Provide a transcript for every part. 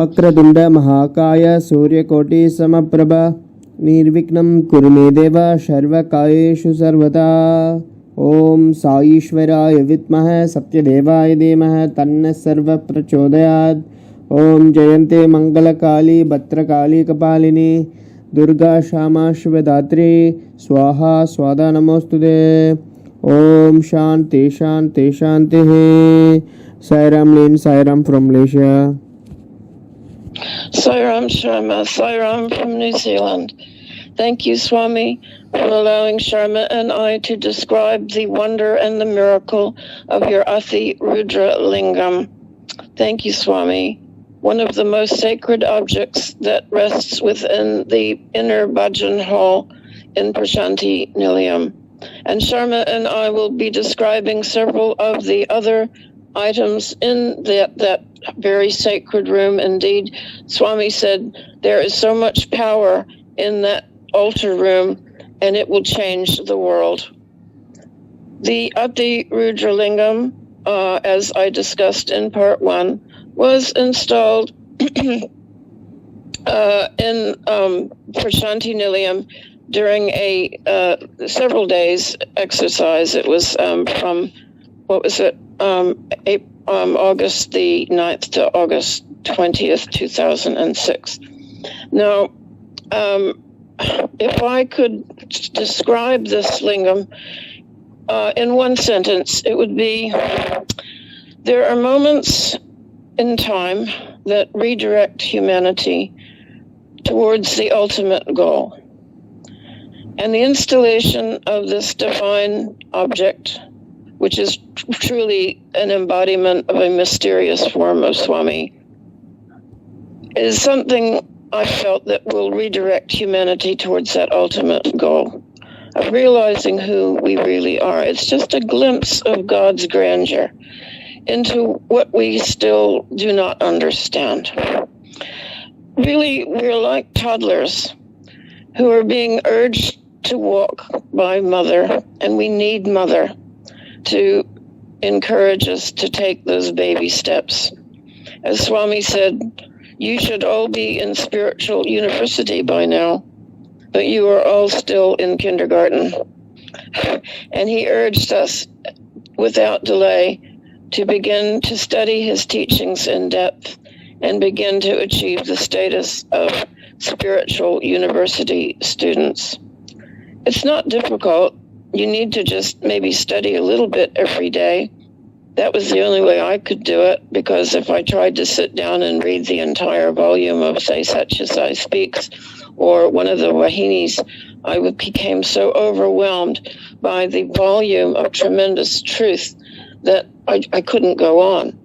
वक्रतुंड महाकाय सूर्यकोटि समप्रभ निर्विघ्नं कुरु मे देव सर्वकार्येषु सर्वदा। ओम साईश्वराय विद्महे सत्यदेवाय धीमहि तन्नः सर्वः प्रचोदयात्। ओम जयन्ते मंगलकाली भद्रकाली कपालिनी दुर्गा क्षमा शिवदात्री स्वाहा स्वादा नमोस्तुते। ओम शांति शांति शांति। Sairam Lyn, Sairam from Malaysia. Sairam Sharma, Sairam from New Zealand. Thank you, Swami, for allowing Sharma and I to describe the wonder and the miracle of your Athi Rudra Lingam. Thank you, Swami. One of the most sacred objects that rests within the inner bhajan hall in Prashanti Nilayam. And Sharma and I will be describing several of the other items in that very sacred room. Indeed, Swami said there is so much power in that altar room, and it will change the world. The Athi Rudra Lingam, as I discussed in part 1, was installed in Prashanti Nilayam during a several days exercise. It was from, August the 9th to August 20th, 2006. Now, if I could describe this lingam in one sentence, it would be: there are moments in time that redirect humanity towards the ultimate goal. And the installation of this divine object, which is truly an embodiment of a mysterious form of Swami, is something I felt that will redirect humanity towards that ultimate goal of realizing who we really are. It's just a glimpse of God's grandeur into what we still do not understand. Really, we're like toddlers who are being urged to walk by Mother, and we need Mother to encourage us to take those baby steps. As Swami said, you should all be in spiritual university by now, but you are all still in kindergarten. And he urged us without delay to begin to study his teachings in depth and begin to achieve the status of spiritual university students. It's not difficult. You need to just maybe study a little bit every day. That was the only way I could do it, because if I tried to sit down and read the entire volume of, say, Sathya Sai Speaks or one of the Vahinis, I became so overwhelmed by the volume of tremendous truth that I couldn't go on.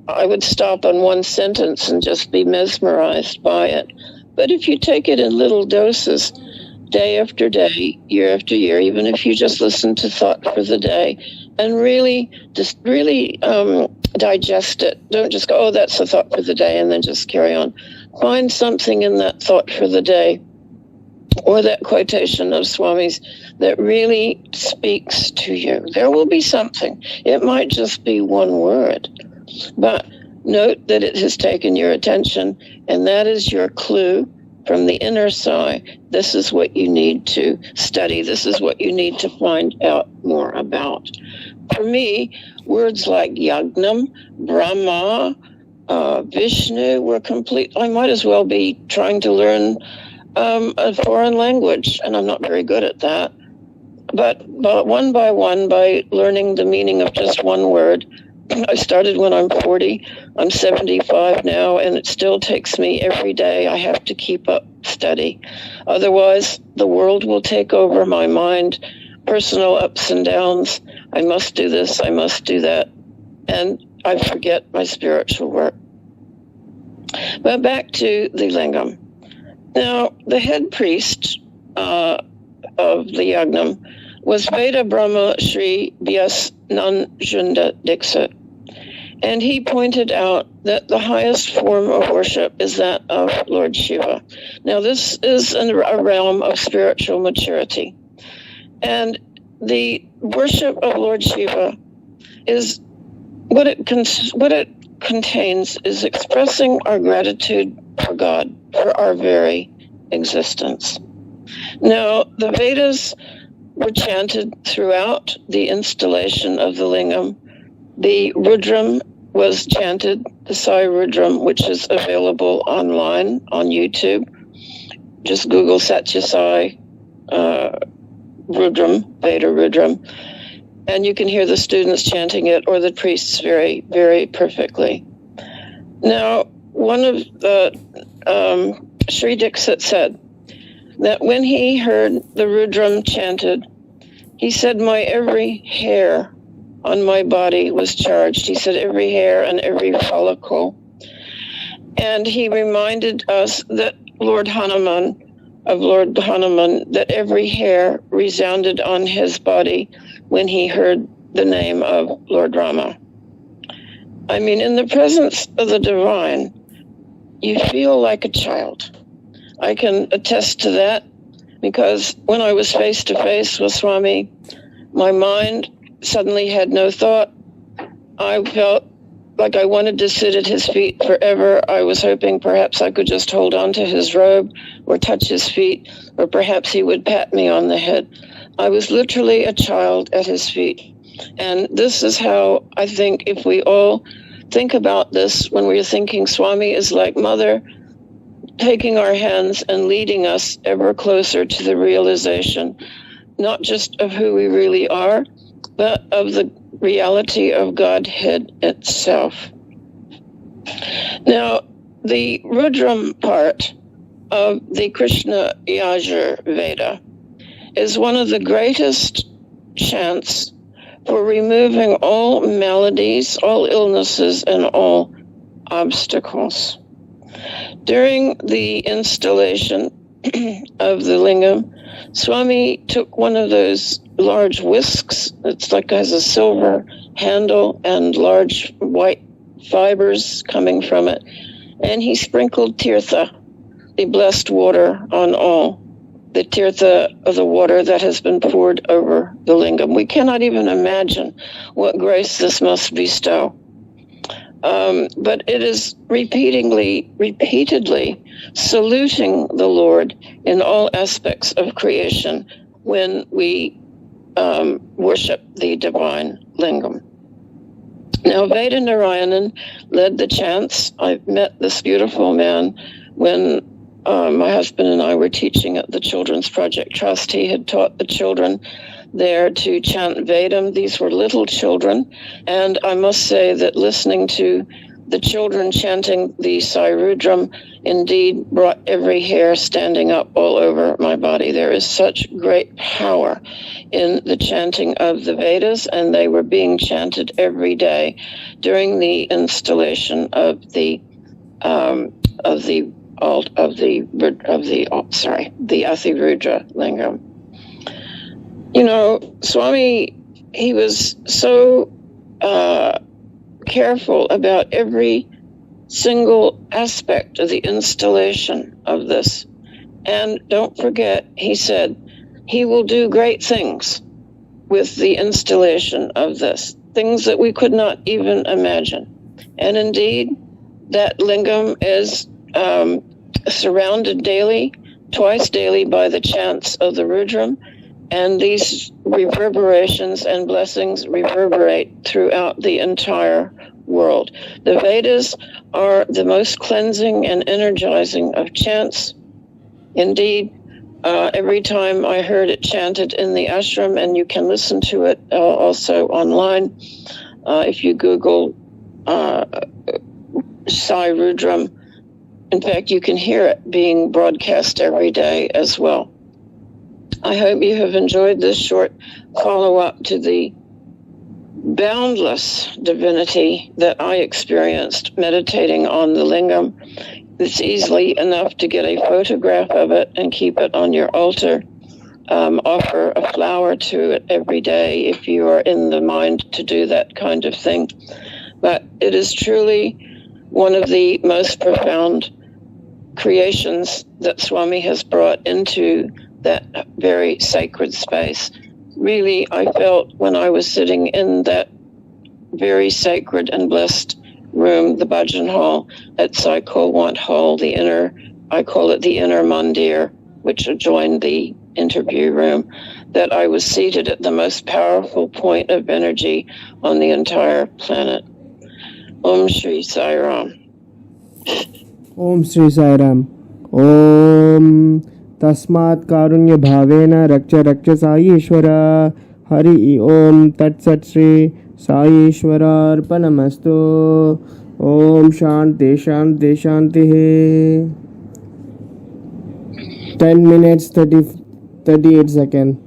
I would stop on one sentence and just be mesmerized by it. But if you take it in little doses, day after day, year after year, even if you just listen to thought for the day and really digest it. Don't just go, oh, that's the thought for the day, and then just carry on. Find something in that thought for the day or that quotation of Swami's that really speaks to you. There will be something. It might just be one word, but note that it has taken your attention, and that is your clue from the inner side. This is what you need to study. This is what you need to find out more about. For me, words like Yagnam, Brahma, Vishnu were complete. I might as well be trying to learn a foreign language, and I'm not very good at that. But one by one, by learning the meaning of just one word, I started when I'm 40. I'm 75 now, and it still takes me every day. I have to keep up study. Otherwise, the world will take over my mind, personal ups and downs. I must do this, I must do that. And I forget my spiritual work. But back to the Lingam. Now, the head priest of the Yagnam was Veda Brahma Sri Vyas Nanjunda Dixit. And he pointed out that the highest form of worship is that of Lord Shiva. Now, this is a realm of spiritual maturity. And the worship of Lord Shiva is what it contains is expressing our gratitude for God, for our very existence. Now, the Vedas were chanted throughout the installation of the lingam. The Rudram was chanted, the Sai Rudram, which is available online on YouTube. Just Google Sathya Sai Rudram, Veda Rudram, and you can hear the students chanting it or the priests very, very perfectly. Now, one of the Sri Dixit said that when he heard the Rudram chanted, he said, my every hair on my body was charged. He said, every hair and every follicle. And he reminded us that Lord Hanuman, that every hair resounded on his body when he heard the name of Lord Rama. I mean, in the presence of the divine, you feel like a child. I can attest to that because when I was face to face with Swami, my mind suddenly had no thought. I felt like I wanted to sit at his feet forever. I was hoping perhaps I could just hold on to his robe or touch his feet, or perhaps he would pat me on the head. I was literally a child at his feet. And this is how I think if we all think about this when we're thinking Swami is like Mother, taking our hands and leading us ever closer to the realization, not just of who we really are, but of the reality of Godhead itself. Now, the Rudram part of the Krishna Yajur Veda is one of the greatest chants for removing all maladies, all illnesses, and all obstacles. During the installation of the lingam, Swami took one of those large whisks. It's like has a silver handle and large white fibers coming from it. And he sprinkled tirtha, the blessed water, on all. The tirtha of the water that has been poured over the lingam. We cannot even imagine what grace this must bestow. But it is repeatedly saluting the Lord in all aspects of creation when we worship the divine lingam. Now, Veda Narayanan led the chants. I met this beautiful man when my husband and I were teaching at the Children's Project Trust. He had taught the children there to chant Vedam. These were little children, and I must say that listening to the children chanting the Sai Rudram indeed brought every hair standing up all over my body. There is such great power in the chanting of the Vedas, and they were being chanted every day during the installation of the Athi Rudra Lingam. You know, Swami, he was so careful about every single aspect of the installation of this. And don't forget, he said, he will do great things with the installation of this, things that we could not even imagine. And indeed, that lingam is surrounded twice daily by the chants of the Rudram, and these reverberations and blessings reverberate throughout the entire world. The Vedas are the most cleansing and energizing of chants. Indeed, every time I heard it chanted in the ashram, and you can listen to it also online, if you Google Sai Rudram, in fact, you can hear it being broadcast every day as well. I hope you have enjoyed this short follow-up to the boundless divinity that I experienced meditating on the lingam. It's easily enough to get a photograph of it and keep it on your altar. Offer a flower to it every day if you are in the mind to do that kind of thing. But it is truly one of the most profound creations that Swami has brought into that very sacred space. Really, I felt when I was sitting in that very sacred and blessed room, the bhajan hall at Sai-Kolwant Hall, I call it the inner mandir, which adjoined the interview room, that I was seated at the most powerful point of energy on the entire planet. Om Shri Sai Ram. Om Shri Sai Ram. Om Tasmat Karunya Bhavena Raksha Raksha Sai Ishvara. Hari Om Tat Sat Shri Sai Ishvara Arpanamastu. Om Shanti Shanti Shanti. 10 minutes 38 seconds.